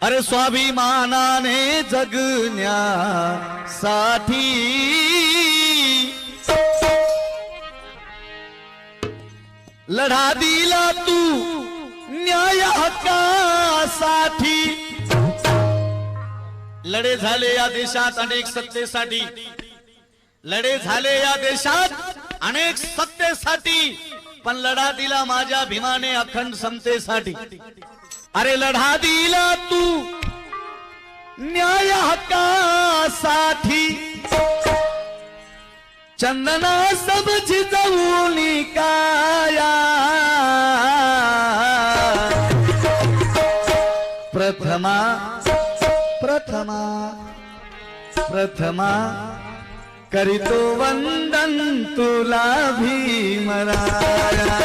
अरे स्वाभिमानाने जगण्यासाठी लढा दिला तू न्याय हक्कासाठी। लढे झाले या देशात अनेक सत्तेसाठी, लढे झाले या देशात अनेक सत्तेसाठी, पण लढा दिला माझ्या भीमाने अखंड समतेसाठी। अरे लढा दिला तू न्याय हक्कासाठी, चंदना सबची जाऊनी काया प्रथमा प्रथमा प्रथमा करितो वंदन तुला भीमराया।